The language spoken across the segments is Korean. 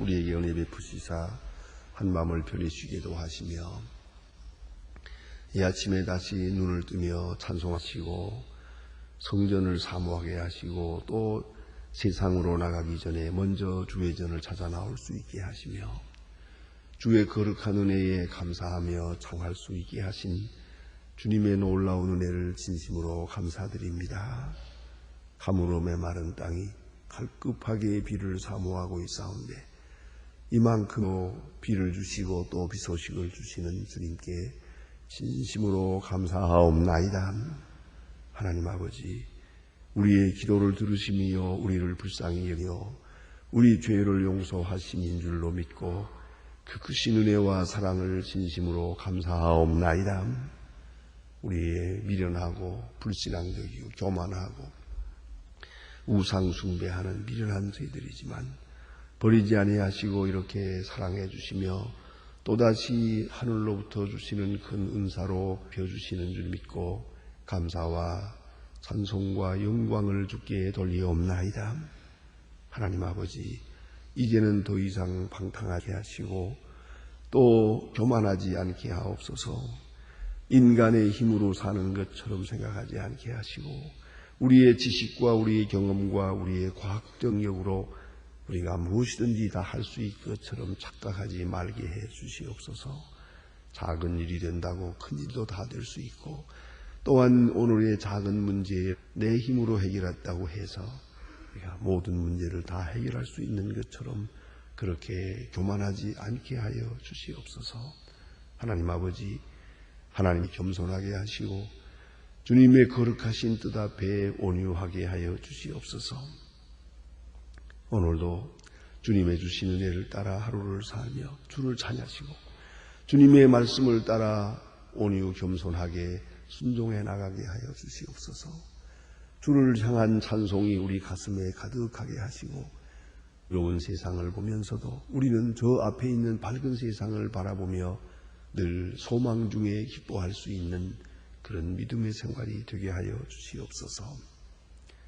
우리에게 은혜 베푸시사 한밤을 편히 쉬게도 하시며 이 아침에 다시 눈을 뜨며 찬송하시고 성전을 사모하게 하시고 또 세상으로 나가기 전에 먼저 주의 전을 찾아 나올 수 있게 하시며 주의 거룩한 은혜에 감사하며 청할 수 있게 하신 주님의 놀라운 은혜를 진심으로 감사드립니다. 가물어 메마른 땅이 갈급하게 비를 사모하고 있사온데 이만큼 비를 주시고 또 비소식을 주시는 주님께 진심으로 감사하옵나이다. 하나님 아버지, 우리의 기도를 들으시며 우리를 불쌍히 여겨 우리 죄를 용서하심인 줄로 믿고 그 크신 은혜와 사랑을 진심으로 감사하옵나이다. 우리의 미련하고 불신앙적이고 교만하고 우상 숭배하는 미련한 저희들이지만 버리지 아니하시고 이렇게 사랑해 주시며 또다시 하늘로부터 주시는 큰 은사로 벼주시는 줄 믿고 감사와 찬송과 영광을 주께 돌리옵나이다. 하나님 아버지, 이제는 더 이상 방탕하게 하시고 또 교만하지 않게 하옵소서. 인간의 힘으로 사는 것처럼 생각하지 않게 하시고 우리의 지식과 우리의 경험과 우리의 과학 능력으로 우리가 무엇이든지 다 할 수 있을 것처럼 착각하지 말게 해 주시옵소서. 작은 일이 된다고 큰 일도 다 될 수 있고 또한 오늘의 작은 문제에 내 힘으로 해결했다고 해서 우리가 모든 문제를 다 해결할 수 있는 것처럼 그렇게 교만하지 않게 하여 주시옵소서. 하나님 아버지, 하나님이 겸손하게 하시고 주님의 거룩하신 뜻 앞에 온유하게 하여 주시옵소서. 오늘도 주님의 주신 은혜를 따라 하루를 살며 주를 찬양하시고 주님의 말씀을 따라 온유 겸손하게 순종해 나가게 하여 주시옵소서. 주를 향한 찬송이 우리 가슴에 가득하게 하시고 어려운 세상을 보면서도 우리는 저 앞에 있는 밝은 세상을 바라보며 늘 소망 중에 기뻐할 수 있는 그런 믿음의 생활이 되게 하여 주시옵소서.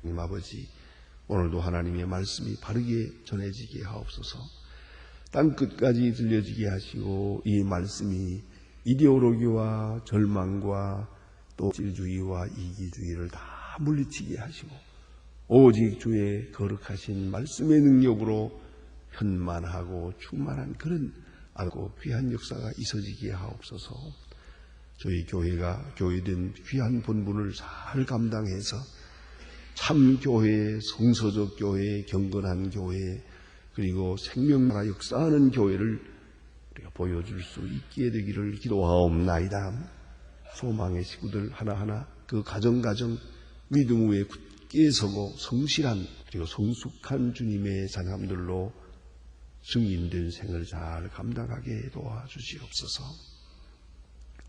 하나님 아버지, 오늘도 하나님의 말씀이 바르게 전해지게 하옵소서. 땅끝까지 들려지게 하시고 이 말씀이 이데올로기와 절망과 또 질주의와 이기주의를 다 물리치게 하시고 오직 주의 거룩하신 말씀의 능력으로 현만하고 충만한 그런 알고 귀한 역사가 있어지게 하옵소서. 저희 교회가 교회된 귀한 본분을 잘 감당해서 참 교회, 성서적 교회, 경건한 교회, 그리고 생명나라 역사하는 교회를 우리가 보여줄 수 있게 되기를 기도하옵나이다. 소망의 식구들 하나하나 그 가정가정 믿음 위에 굳게 서고 성실한 그리고 성숙한 주님의 사람들로 승인된 생을 잘 감당하게 도와주시옵소서.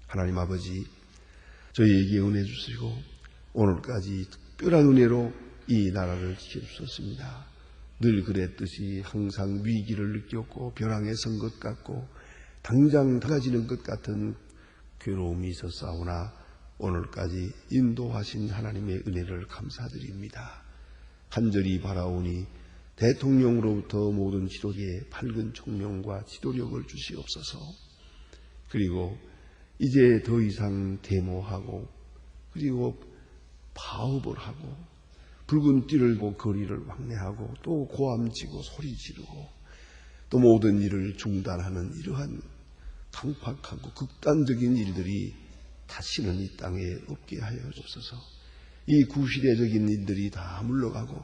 하나님 아버지, 저희에게 은혜 주시고 오늘까지 특별한 은혜로 이 나라를 지켜주셨습니다. 늘 그랬듯이 항상 위기를 느꼈고 벼랑에 선 것 같고 당장 다가지는 것 같은 괴로움이 있었사오나 오늘까지 인도하신 하나님의 은혜를 감사드립니다. 간절히 바라오니 대통령으로부터 모든 지도계에 밝은 총명과 지도력을 주시옵소서. 그리고 이제 더 이상 데모하고 그리고 파업을 하고 붉은 띠를 보고 거리를 왕래하고 또 고함치고 소리 지르고 또 모든 일을 중단하는 이러한 강팍하고 극단적인 일들이 다시는 이 땅에 없게 하여 주옵소서. 이 구시대적인 일들이 다 물러가고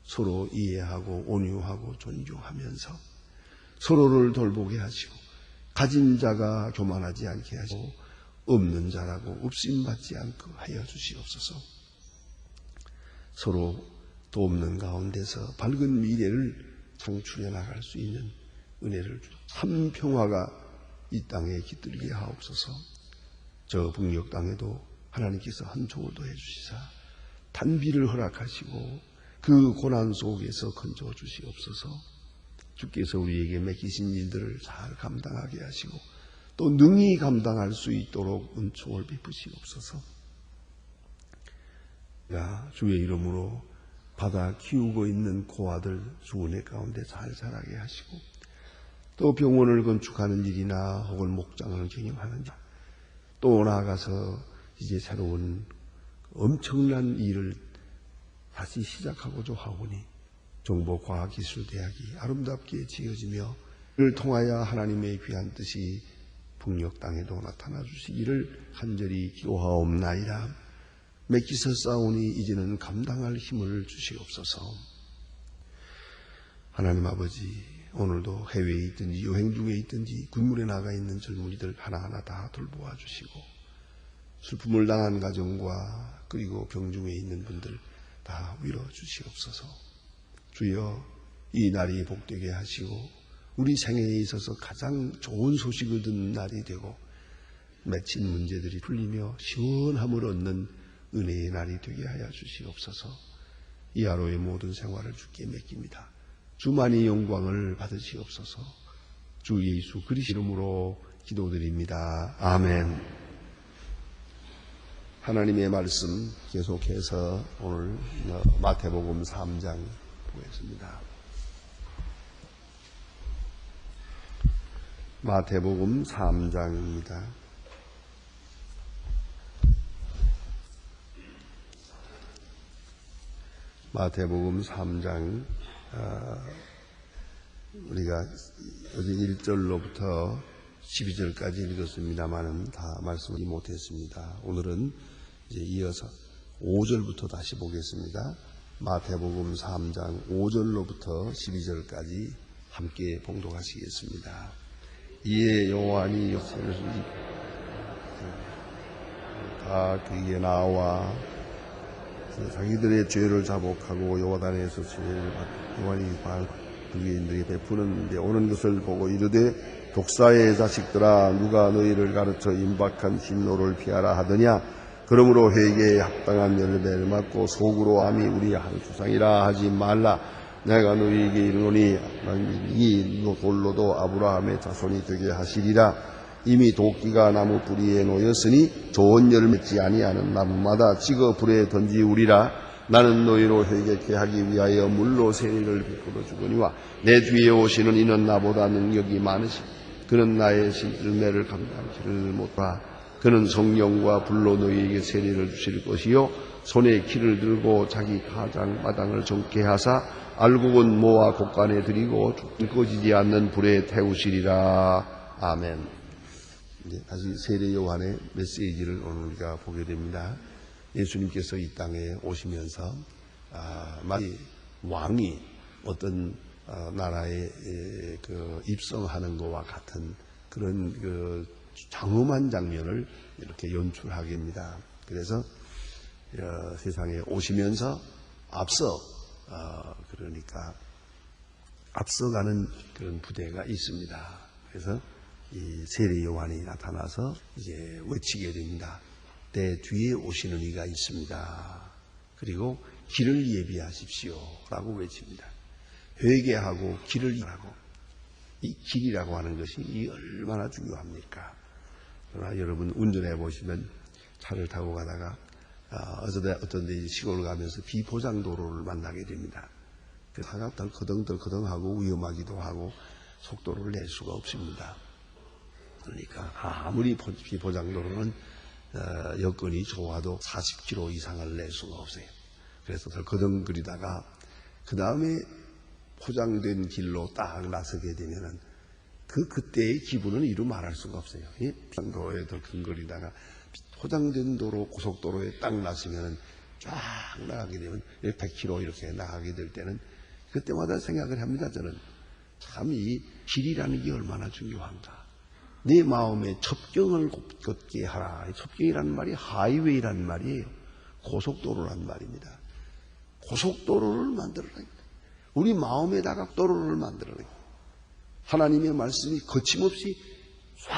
서로 이해하고 온유하고 존중하면서 서로를 돌보게 하시고 가진 자가 교만하지 않게 하시고 없는 자라고 업신받지 않고 하여 주시옵소서. 서로 돕는 가운데서 밝은 미래를 창출해 나갈 수 있는 은혜를 참 평화가 이 땅에 깃들게 하옵소서. 저 북녘 땅에도 하나님께서 한 총을 더해 주시사 단비를 허락하시고 그 고난 속에서 건져 주시옵소서. 주께서 우리에게 맡기신 일들을 잘 감당하게 하시고 또 능히 감당할 수 있도록 은총을 베푸시옵소서. 주의 이름으로 받아 키우고 있는 고아들 주은혜 가운데 잘 자라게 하시고 또 병원을 건축하는 일이나 혹은 목장을 경영하는 일, 또 나아가서 이제 새로운 엄청난 일을 다시 시작하고자 하오니 정보과학기술대학이 아름답게 지어지며 이를 통하여 하나님의 귀한 뜻이 북녘 땅에도 나타나 주시기를 간절히 기도하옵나이다. 맺기셨사오니 이제는 감당할 힘을 주시옵소서. 하나님 아버지, 오늘도 해외에 있든지 여행 중에 있든지 군문에 나가 있는 젊은이들 하나하나 다 돌보아 주시고, 슬픔을 당한 가정과 그리고 병중에 있는 분들 다 위로 주시옵소서. 주여, 이 날이 복되게 하시고 우리 생애에 있어서 가장 좋은 소식을 듣는 날이 되고 맺힌 문제들이 풀리며 시원함을 얻는 은혜의 날이 되게 하여 주시옵소서. 이 하루의 모든 생활을 주께 맡깁니다. 주만이 영광을 받으시옵소서. 주 예수 그리스도 이름으로 기도드립니다. 아멘. 하나님의 말씀 계속해서 오늘 마태복음 3장 보겠습니다. 마태복음 3장입니다. 마태복음 3장 우리가 어제 1절로부터 12절까지 읽었습니다만은 다 말씀하지 못했습니다. 오늘은 이제 이어서 5절부터 다시 보겠습니다. 마태복음 3장 5절로부터 12절까지 함께 봉독하시겠습니다. 이에 요한이 요셉을 다 그에게 나와 자기들의 죄를 자복하고 요단에서 죄를 요한이 유대인들에게 베푸는데 오는 것을 보고 이르되 독사의 자식들아 누가 너희를 가르쳐 임박한 진노를 피하라 하더냐. 그러므로 회개에 합당한 열매를 맞고 속으로 암이 우리 한 조상이라 하지 말라. 내가 너희에게 이르노니 이 돌로도 아브라함의 자손이 되게 하시리라. 이미 도끼가 나무 뿌리에 놓였으니 좋은 열매 맺지 아니하는 나무마다 찍어 불에 던지우리라. 나는 너희로 회개케 하기 위하여 물로 세례를 베풀어 주거니와 내 뒤에 오시는 이는 나보다 능력이 많으시니 그는 나의 열매를 감당하지를 못하. 그는 성령과 불로 너희에게 세례를 주실 것이요 손에 키를 들고 자기 가장 마당을 정케 하사 알곡은 모아 곡간에 들이고 꺼지지 않는 불에 태우시리라. 아멘. 이제 다시 세례 요한의 메시지를 오늘 우리가 보게 됩니다. 예수님께서 이 땅에 오시면서 마치 왕이 어떤 나라에 입성하는 것과 같은 그런 장엄한 장면을 이렇게 연출하게 됩니다. 그래서 세상에 오시면서 그러니까 앞서가는 그런 부대가 있습니다. 그래서 이 세례 요한이 나타나서 이제 외치게 됩니다. 내 뒤에 오시는 이가 있습니다. 그리고 길을 예비하십시오 라고 외칩니다. 회개하고 길을 하고 이 길이라고 하는 것이 얼마나 중요합니까? 그러나 여러분 운전해 보시면 차를 타고 가다가 어떤 데 시골 가면서 비포장 도로를 만나게 됩니다. 그 차가 거덩거덩하고 위험하기도 하고 속도를 낼 수가 없습니다. 그러니까 아무리 비포장 도로는 여건이 좋아도 40km 이상을 낼 수가 없어요. 그래서 거덩거리다가 그 다음에 포장된 길로 딱 나서게 되면은 그때의 기분은 이루 말할 수가 없어요. 도로에 덜컹거리다가 포장된 도로, 고속도로에 딱 나서면은 쫙 나가게 되면 100km 이렇게 나가게 될 때는 그때마다 생각을 합니다. 저는 참 이 길이라는 게 얼마나 중요한가. 내 마음에 첩경을 걷게 하라. 첩경이라는 말이 하이웨이라는 말이에요. 고속도로란 말입니다. 고속도로를 만들어라. 우리 마음에다가 도로를 만들어라. 하나님의 말씀이 거침없이 싹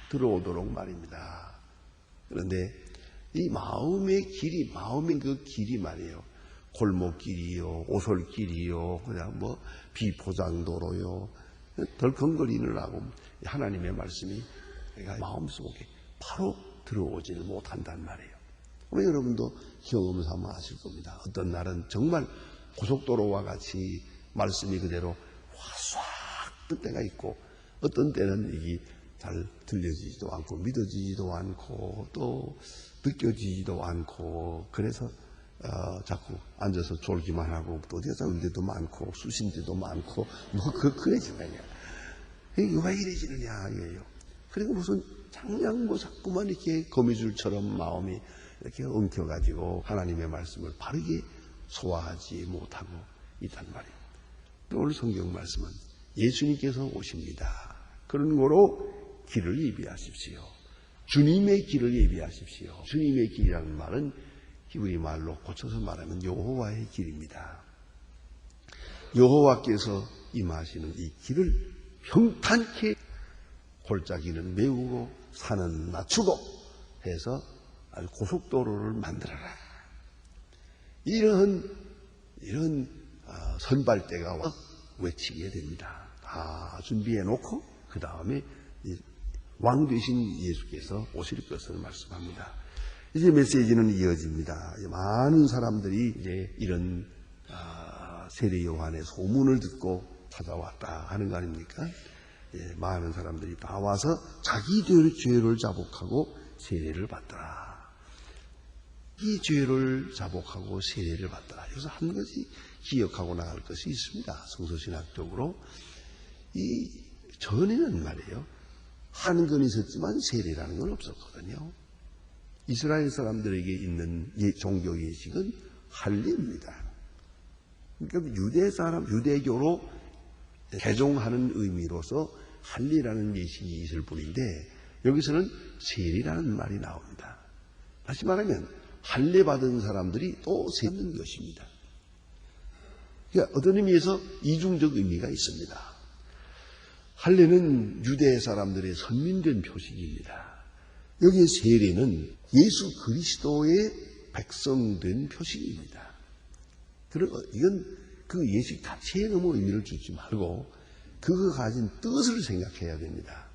들어오도록 말입니다. 그런데 이 마음의 길이, 마음의 그 길이 말이에요. 골목길이요, 오솔길이요, 그냥 비포장도로요, 덜컹거리느라고 하나님의 말씀이 내가 마음속에 바로 들어오지를 못한단 말이에요. 우리 여러분도 경험을 삼아 하실 겁니다. 어떤 날은 정말 고속도로와 같이 말씀이 그대로 확 뜰 때가 있고 어떤 때는 이게 잘 들려지지도 않고 믿어지지도 않고 또 느껴지지도 않고 그래서 자꾸 앉아서 졸기만 하고 또 어디가 싸울 때도 많고 수신 때도 많고 뭐 그래지만이야. 이게 왜 이래지느냐 이거예요. 그리고 무슨 장냥 뭐 자꾸만 이렇게 거미줄처럼 마음이 이렇게 엉켜가지고 하나님의 말씀을 바르게 소화하지 못하고 있단 말이에요. 오늘 성경 말씀은 예수님께서 오십니다. 그런 거로 길을 예비하십시오. 주님의 길을 예비하십시오. 주님의 길이라는 말은 히브리 말로 고쳐서 말하면 여호와의 길입니다. 여호와께서 임하시는 이 길을 평탄케 골짜기는 메우고 산은 낮추고 해서 고속도로를 만들어라. 이런 선발대가 와서 외치게 됩니다. 다 준비해 놓고 그 다음에 왕 되신 예수께서 오실 것을 말씀합니다. 이제 메시지는 이어집니다. 많은 사람들이 이제 이런 세례 요한의 소문을 듣고 찾아왔다 하는 거 아닙니까? 많은 사람들이 다 와서 자기 죄를 자복하고 세례를 받더라. 이 죄를 자복하고 세례를 받더라. 여기서 한 가지 기억하고 나갈 것이 있습니다. 성서신학적으로. 전에는 말이에요. 하는 건 있었지만 세례라는 건 없었거든요. 이스라엘 사람들에게 있는 종교 예식은 할례입니다. 그러니까 유대교로 개종하는 의미로서 할례라는 예식이 있을 뿐인데 여기서는 세례라는 말이 나옵니다. 다시 말하면 할례 받은 사람들이 또 세는 것입니다. 그러니까 어떤 의미에서 이중적 의미가 있습니다. 할례는 유대 사람들의 선민된 표식입니다. 여기에 세례는 예수 그리스도의 백성된 표식입니다. 이건 그 예식 자체에 너무 의미를 주지 말고 그가 가진 뜻을 생각해야 됩니다.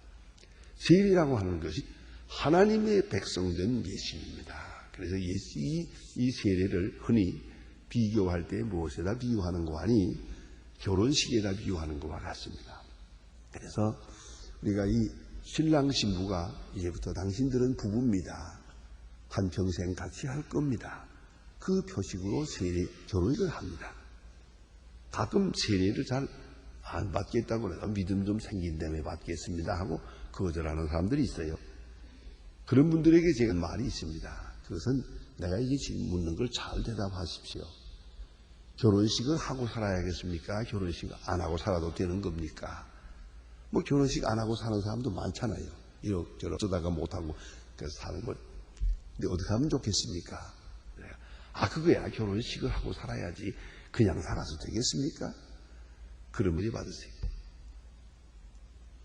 세례라고 하는 것이 하나님의 백성된 예식입니다. 그래서 이 세례를 흔히 비교할 때 무엇에다 비유하는 거 아니 결혼식에다 비유하는 것과 같습니다. 그래서 우리가 이 신랑 신부가 이제부터 당신들은 부부입니다. 한평생 같이 할 겁니다. 그 표식으로 결혼을 합니다. 가끔 세례를 잘 안 받겠다고 해서 믿음 좀 생긴다며 받겠습니다 하고 거절하는 사람들이 있어요. 그런 분들에게 제가 말이 있습니다. 그것은 내가 이게 지금 묻는 걸 잘 대답하십시오. 결혼식을 하고 살아야겠습니까? 결혼식 안 하고 살아도 되는 겁니까? 뭐 결혼식 안 하고 사는 사람도 많잖아요. 이렇게 어쩌다가 못하고 그래서 사는 걸. 근데 어떻게 하면 좋겠습니까? 그거야. 결혼식을 하고 살아야지 그냥 살아서 되겠습니까? 그런 문제 받으세요.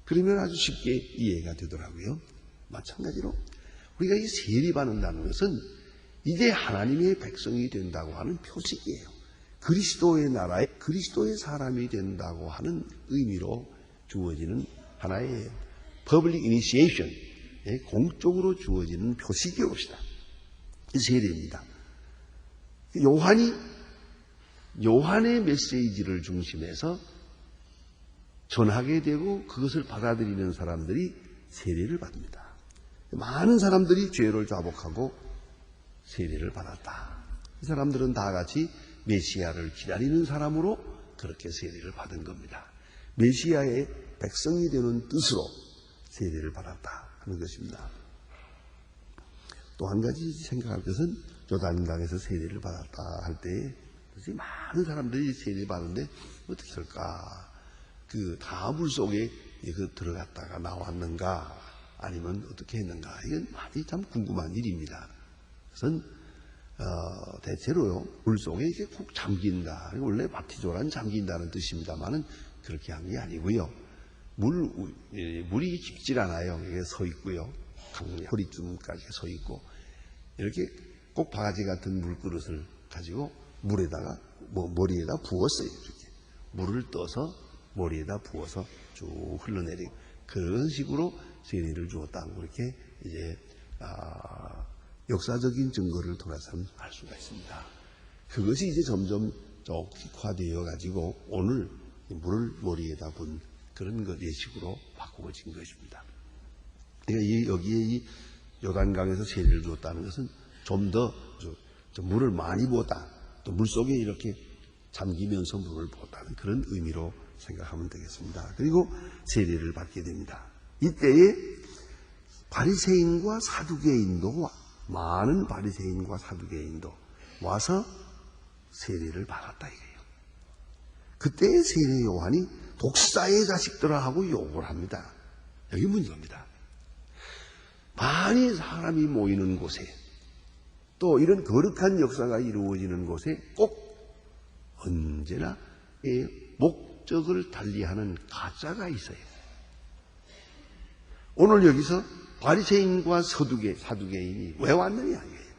그러면 아주 쉽게 이해가 되더라고요. 마찬가지로 우리가 이 세례 받는다는 것은 이제 하나님의 백성이 된다고 하는 표식이에요. 그리스도의 나라에 그리스도의 사람이 된다고 하는 의미로 주어지는 하나의 public initiation, 공적으로 주어지는 표식이 옵시다. 이 세례입니다. 요한의 메시지를 중심해서 전하게 되고 그것을 받아들이는 사람들이 세례를 받습니다. 많은 사람들이 죄를 자복하고 세례를 받았다. 이 사람들은 다 같이 메시아를 기다리는 사람으로 그렇게 세례를 받은 겁니다. 메시아의 백성이 되는 뜻으로 세례를 받았다 하는 것입니다. 또 한 가지 생각할 것은 요단강에서 세례를 받았다 할 때에 많은 사람들이 세례를 받는데 어떻게 할까? 다 물속에 들어갔다가 나왔는가? 아니면 어떻게 했는가? 이건 많이 참 궁금한 일입니다. 그것은 대체로요 물속에 이게 꼭 잠긴다. 원래 바티조란 잠긴다는 뜻입니다만은 그렇게 한 게 아니고요. 물이 깊질 않아요. 이게 서 있고요. 허리쯤까지 서 있고 이렇게 꼭 바가지 같은 물그릇을 가지고 물에다가 머리에다 부었어요. 이렇게 물을 떠서 머리에다 부어서 쭉 흘러내리고 그런 식으로 세례를 주었다. 그렇게 이제 역사적인 증거를 통해서는 알 수가 있습니다. 그것이 이제 점점 쪽화되어 가지고 오늘 물을 머리에다 본 그런 것 예식으로 바꾸어진 것입니다. 그러니까 여기에 이 요단강에서 세례를 주었다는 것은 좀 더 물을 많이 부었다, 또 물속에 이렇게 잠기면서 물을 부었다는 그런 의미로 생각하면 되겠습니다. 그리고 세례를 받게 됩니다. 이때에 바리새인과 사두개인도, 많은 바리새인과 사두개인도 와서 세례를 받았다 이거예요. 그때 세례 요한이 독사의 자식들아 하고 욕을 합니다. 여기 문제입니다. 많이 사람이 모이는 곳에, 또 이런 거룩한 역사가 이루어지는 곳에 꼭 언제나 목적을 달리하는 가짜가 있어요. 오늘 여기서 바리새인과 사두개인이 왜 왔느냐 이거예요.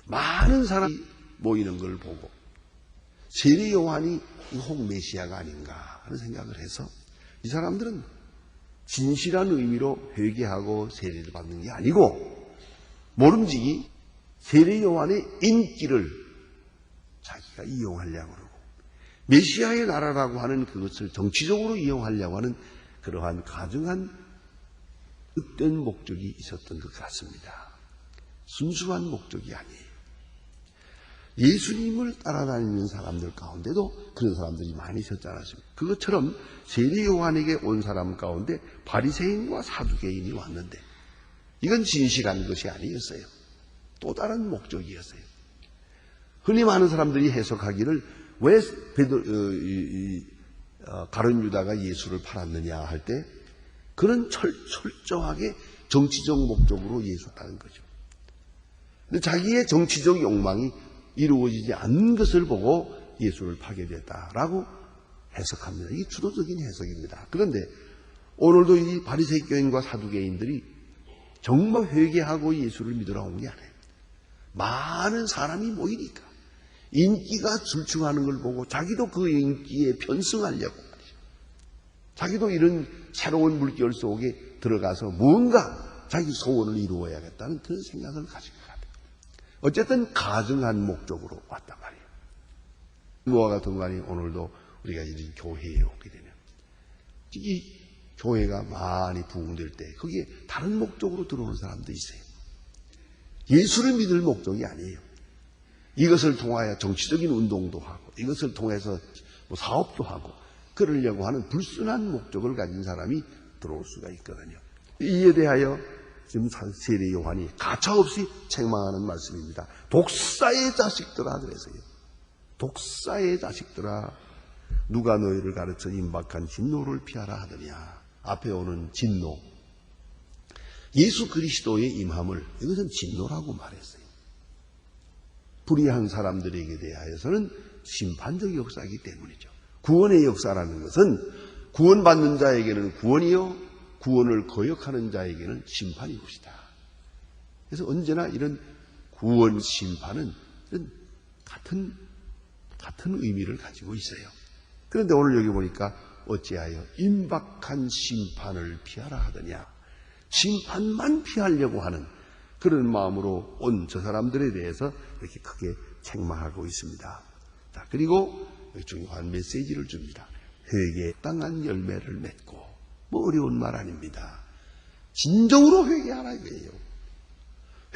많은 사람이 모이는 걸 보고 세례 요한이 혹 메시아가 아닌가 하는 생각을 해서 이 사람들은 진실한 의미로 회개하고 세례를 받는 게 아니고 모름지기 세례 요한의 인기를 자기가 이용하려고 그러고 메시아의 나라라고 하는 그것을 정치적으로 이용하려고 하는 그러한 가증한 헛된 목적이 있었던 것 같습니다. 순수한 목적이 아니에요. 예수님을 따라다니는 사람들 가운데도 그런 사람들이 많이 있었지 않았습니까? 그것처럼 세례 요한에게 온 사람 가운데 바리새인과 사두개인이 왔는데 이건 진실한 것이 아니었어요. 또 다른 목적이었어요. 흔히 많은 사람들이 해석하기를 왜 가룟 유다가 예수를 팔았느냐 할 때 그는 철저하게 정치적 목적으로 예수했다는 거죠. 근데 자기의 정치적 욕망이 이루어지지 않는 것을 보고 예수를 파게 됐다라고 해석합니다. 이게 주도적인 해석입니다. 그런데 오늘도 이 바리새인과 사두개인들이 정말 회개하고 예수를 믿으러 온 게 아니에요. 많은 사람이 모이니까 인기가 출중하는 걸 보고 자기도 그 인기에 편승하려고 말이죠. 자기도 이런 새로운 물결 속에 들어가서 무언가 자기 소원을 이루어야겠다는 그런 생각을 가진 것 같아요. 어쨌든 가증한 목적으로 왔단 말이에요. 뭐와 같은 간에 오늘도 우리가 이런 교회에 오게 되면 이 교회가 많이 부흥될 때 거기에 다른 목적으로 들어오는 사람도 있어요. 예수를 믿을 목적이 아니에요. 이것을 통하여 정치적인 운동도 하고 이것을 통해서 사업도 하고 그러려고 하는 불순한 목적을 가진 사람이 들어올 수가 있거든요. 이에 대하여 지금 세례 요한이 가차없이 책망하는 말씀입니다. 독사의 자식들아 그래서요. 독사의 자식들아 누가 너희를 가르쳐 임박한 진노를 피하라 하더냐. 앞에 오는 진노. 예수 그리스도의 임함을 이것은 진노라고 말했어요. 불의한 사람들에게 대하여서는 심판적 역사이기 때문이죠. 구원의 역사라는 것은 구원받는 자에게는 구원이요 구원을 거역하는 자에게는 심판이 것이다. 그래서 언제나 이런 구원 심판은 같은 의미를 가지고 있어요. 그런데 오늘 여기 보니까 어찌하여 임박한 심판을 피하라 하더냐. 심판만 피하려고 하는 그런 마음으로 온 저 사람들에 대해서 이렇게 크게 책망하고 있습니다. 자, 그리고 중요한 메시지를 줍니다. 회개에 땅한 열매를 맺고. 뭐 어려운 말 아닙니다. 진정으로 회개하라 이거예요.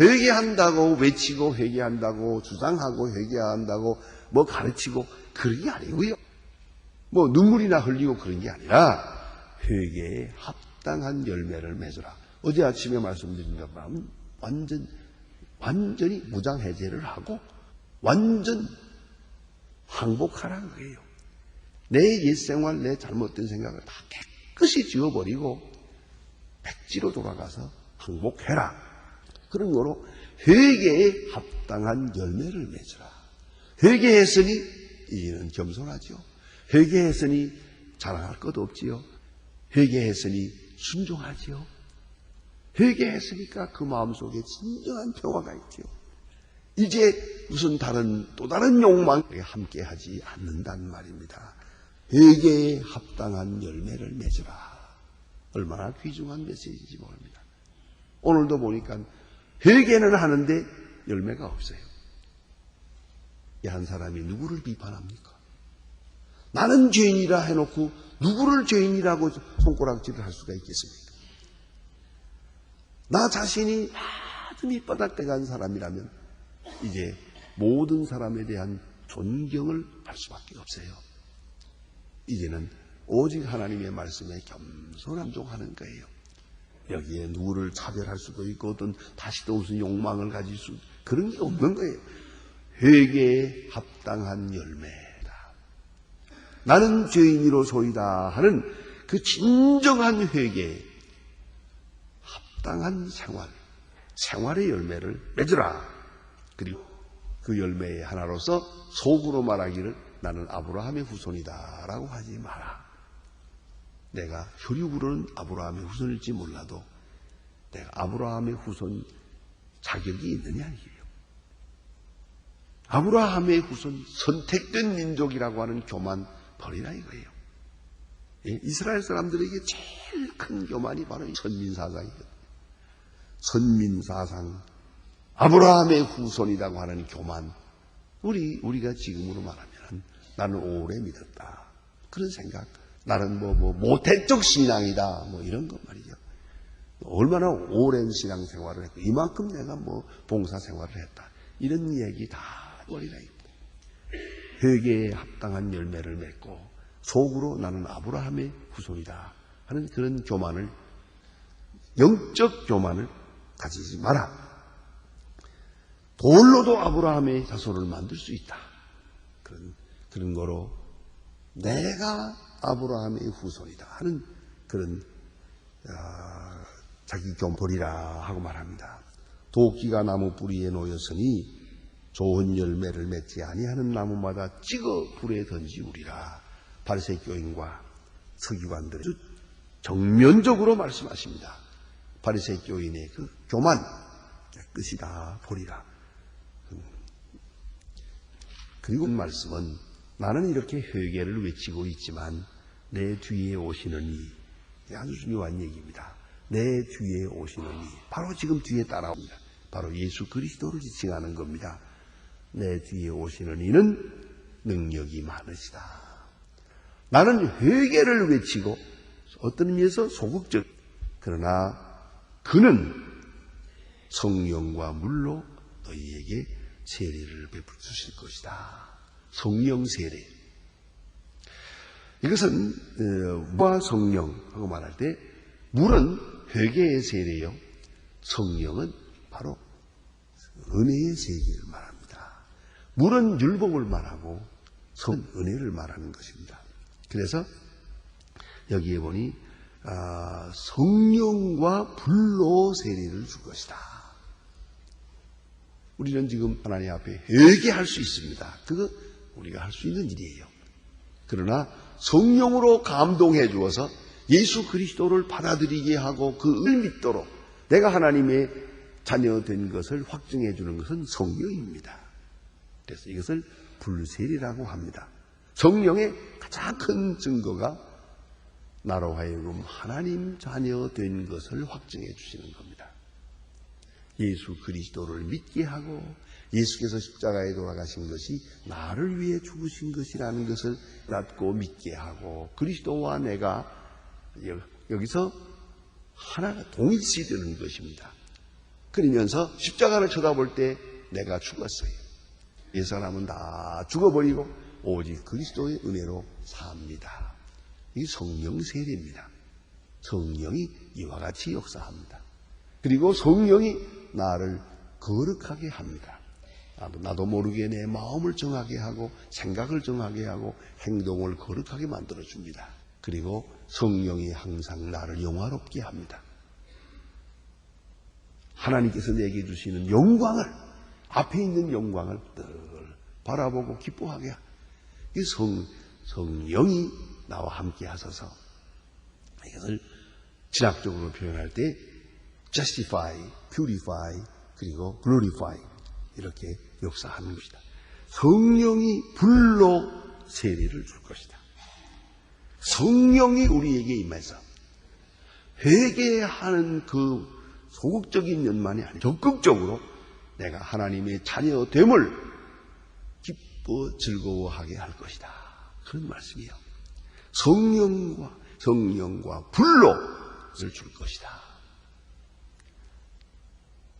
회개한다고 외치고 회개한다고 주장하고 회개한다고 뭐 가르치고 그런 게 아니고요. 뭐 눈물이나 흘리고 그런 게 아니라 회개에 합당한 열매를 맺으라. 어제 아침에 말씀드린 것처럼 완전히 무장해제를 하고 완전 항복하라는 거예요. 내 옛생활, 내 잘못된 생각을 다 깨끗이 지워버리고 백지로 돌아가서 항복해라. 그런 거로 회개에 합당한 열매를 맺으라. 회개했으니 이제는 겸손하죠. 회개했으니 자랑할 것도 없지요. 회개했으니 순종하지요. 회개했으니까 그 마음속에 진정한 평화가 있지요. 이제 무슨 또 다른 욕망에 함께하지 않는다는 말입니다. 회개에 합당한 열매를 맺으라. 얼마나 귀중한 메시지인지 모릅니다. 오늘도 보니까 회개는 하는데 열매가 없어요. 이 한 사람이 누구를 비판합니까? 나는 죄인이라 해놓고 누구를 죄인이라고 손가락질을 할 수가 있겠습니까? 나 자신이 아주 밑바닥대간 사람이라면 이제 모든 사람에 대한 존경을 할 수밖에 없어요. 이제는 오직 하나님의 말씀에 겸손함종하는 거예요. 여기에 누구를 차별할 수도 있고 어떤 다시 또 무슨 욕망을 가질 수 그런 게 없는 거예요. 회개에 합당한 열매다. 나는 죄인이로소이다 하는 그 진정한 회개에 합당한 생활의 열매를 맺으라. 그리고 그 열매의 하나로서 속으로 말하기를 나는 아브라함의 후손이다 라고 하지 마라. 내가 혈육으로는 아브라함의 후손일지 몰라도 내가 아브라함의 후손 자격이 있느냐 이게요. 아브라함의 후손 선택된 민족이라고 하는 교만 버리라 이거예요. 이스라엘 사람들에게 제일 큰 교만이 바로 선민사상이거든요. 선민사상, 아브라함의 후손이라고 하는 교만. 우리가 지금으로 말하면 나는 오래 믿었다. 그런 생각. 나는 모태적 신앙이다. 이런 것 말이죠. 얼마나 오랜 신앙 생활을 했고, 이만큼 내가 봉사 생활을 했다. 이런 얘기 다 버리라. 회개에 합당한 열매를 맺고, 속으로 나는 아브라함의 후손이다. 하는 그런 교만을, 영적 교만을 가지지 마라. 돌로도 아브라함의 자손을 만들 수 있다. 그런 거로 내가 아브라함의 후손이다 하는 그런 자기 교벌이라 하고 말합니다. 도끼가 나무 뿌리에 놓였으니 좋은 열매를 맺지 아니하는 나무마다 찍어 불에 던지우리라. 바리새인 교인과 서기관들이 정면적으로 말씀하십니다. 바리새인 교인의 그 교만 끝이다 보리라. 그리고 말씀은 나는 이렇게 회개를 외치고 있지만 내 뒤에 오시는 이 아주 중요한 얘기입니다. 내 뒤에 오시는 이 바로 지금 뒤에 따라옵니다. 바로 예수 그리스도를 지칭하는 겁니다. 내 뒤에 오시는 이는 능력이 많으시다. 나는 회개를 외치고 어떤 의미에서 소극적 그러나 그는 성령과 물로 너희에게 세례를 베풀어 주실 것이다. 성령 세례. 이것은 물과 성령하고 말할 때 물은 회개의 세례요. 성령은 바로 은혜의 세계를 말합니다. 물은 율법을 말하고 성은 은혜를 말하는 것입니다. 그래서 여기에 보니 성령과 불로 세례를 줄 것이다. 우리는 지금 하나님 앞에 회개할 수 있습니다. 그거 우리가 할 수 있는 일이에요. 그러나 성령으로 감동해 주어서 예수 그리스도를 받아들이게 하고 그 은혜를 믿도록 내가 하나님의 자녀된 것을 확증해 주는 것은 성령입니다. 그래서 이것을 불세례라고 합니다. 성령의 가장 큰 증거가 나로 하여금 하나님 자녀 된 것을 확증해 주시는 겁니다. 예수 그리스도를 믿게 하고 예수께서 십자가에 돌아가신 것이 나를 위해 죽으신 것이라는 것을 믿고 믿게 하고 그리스도와 내가 여기서 하나가 동일시 되는 것입니다. 그러면서 십자가를 쳐다볼 때 내가 죽었어요. 이 사람은 다 죽어버리고 오직 그리스도의 은혜로 삽니다. 이 성령 세례입니다. 성령이 이와 같이 역사합니다. 그리고 성령이 나를 거룩하게 합니다. 나도 모르게 내 마음을 정하게 하고 생각을 정하게 하고 행동을 거룩하게 만들어줍니다. 그리고 성령이 항상 나를 영화롭게 합니다. 하나님께서 내게 주시는 영광을 앞에 있는 영광을 늘 바라보고 기뻐하게 합니다. 이 성령이 나와 함께 하셔서 이것을 진학적으로 표현할 때 justify, purify, 그리고 glorify 이렇게 역사하는 것이다. 성령이 불로 세례를 줄 것이다. 성령이 우리에게 임해서 회개하는 그 소극적인 면만이 아니라 적극적으로 내가 하나님의 자녀됨을 기뻐 즐거워하게 할 것이다. 그런 말씀이에요. 성령과 불로를 줄 것이다.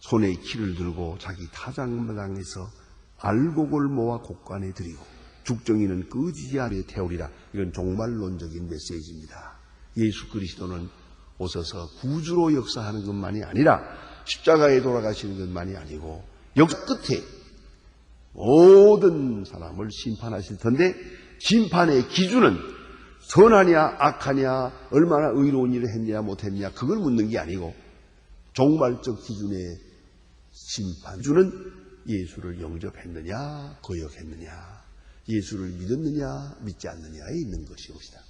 손에 키를 들고 자기 타작마당에서 알곡을 모아 곡간에 들이고 죽정이는 끄지지 아래 태우리라. 이건 종말론적인 메시지입니다. 예수 그리스도는 오셔서 구주로 역사하는 것만이 아니라 십자가에 돌아가시는 것만이 아니고 역사 끝에 모든 사람을 심판하실 텐데 심판의 기준은 선하냐 악하냐 얼마나 의로운 일을 했냐 못했냐 그걸 묻는 게 아니고 종말적 기준의 심판주는 예수를 영접했느냐 거역했느냐 예수를 믿었느냐 믿지 않느냐에 있는 것이옵니다.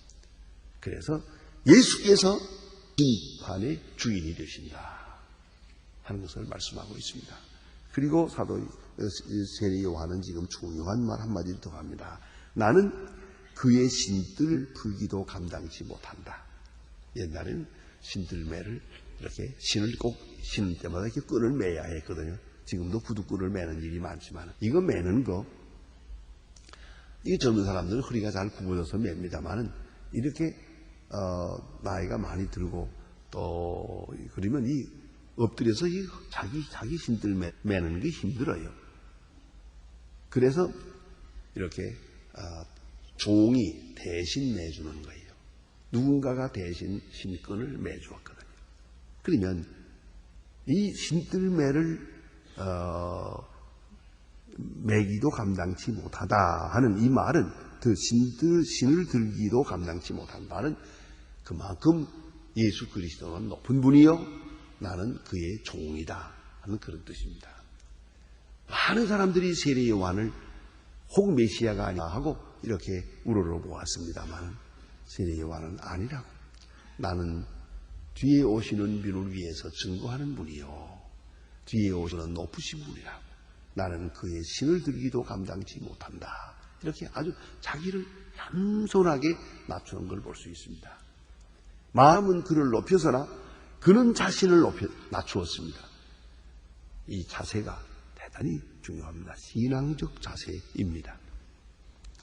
그래서 예수께서 심판의 주인이 되신다 하는 것을 말씀하고 있습니다. 그리고 사도 세례 요한은 지금 중요한 말 한마디를 더 합니다. 나는 그의 신들을 풀기도 감당치 못한다. 옛날에는 신들매를 이렇게 신을 꼭 신을 때마다 이렇게 끈을 매야 했거든요. 지금도 구두끈을 매는 일이 많지만 이거 매는 거 이게 젊은 사람들은 허리가 잘 굽어져서 맵니다만은 이렇게 나이가 많이 들고 또 그러면 이 엎드려서 이 자기 신들 매는 게 힘들어요. 그래서 이렇게 종이 대신 매주는 거예요. 누군가가 대신 신끈을 매주었거든요. 그러면 이 신들매를 매기도 감당치 못하다 하는 이 말은 그 신을 들기도 감당치 못한 말은 그만큼 예수 그리스도는 높은 분이요 나는 그의 종이다 하는 그런 뜻입니다. 많은 사람들이 세례 요한을 혹 메시아가 아니라 하고 이렇게 우러러보았습니다만 세례 요한은 아니라고. 나는 뒤에 오시는 분을 위해서 증거하는 분이요 뒤에 오시는 높으신 분이라고. 나는 그의 신을 들기도 감당치 못한다. 이렇게 아주 자기를 겸손하게 낮추는 걸 볼 수 있습니다. 마음은 그를 높여서나 그는 자신을 낮추었습니다. 이 자세가 대단히 중요합니다. 신앙적 자세입니다.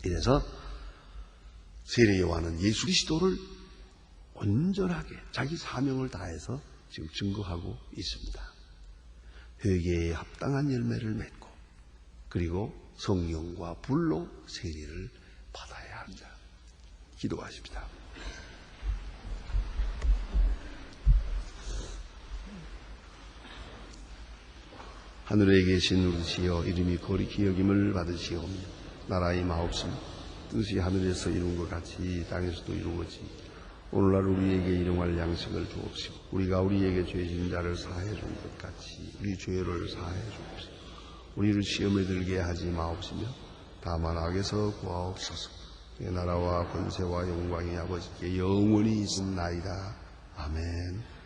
이래서 세례 요한은 예수 그리스도를 온전하게 자기 사명을 다해서 지금 증거하고 있습니다. 회개에 합당한 열매를 맺고 그리고 성령과 불로 세례를 받아야 합니다. 기도하십니다. 하늘에 계신 우리 주여 이름이 거룩히 여김을 받으시오며 나라의 마옵시며 뜻이 하늘에서 이룬 것 같이 땅에서도 이루어지 오늘날 우리에게 일용할 양식을 주옵시고 우리가 우리에게 죄진 자를 사해 준 것 같이 우리 죄를 사해 주옵시고 우리를 시험에 들게 하지 마옵시며 다만 악에서 구하옵소서. 내 나라와 권세와 영광이 아버지께 영원히 있음나이다. 아멘.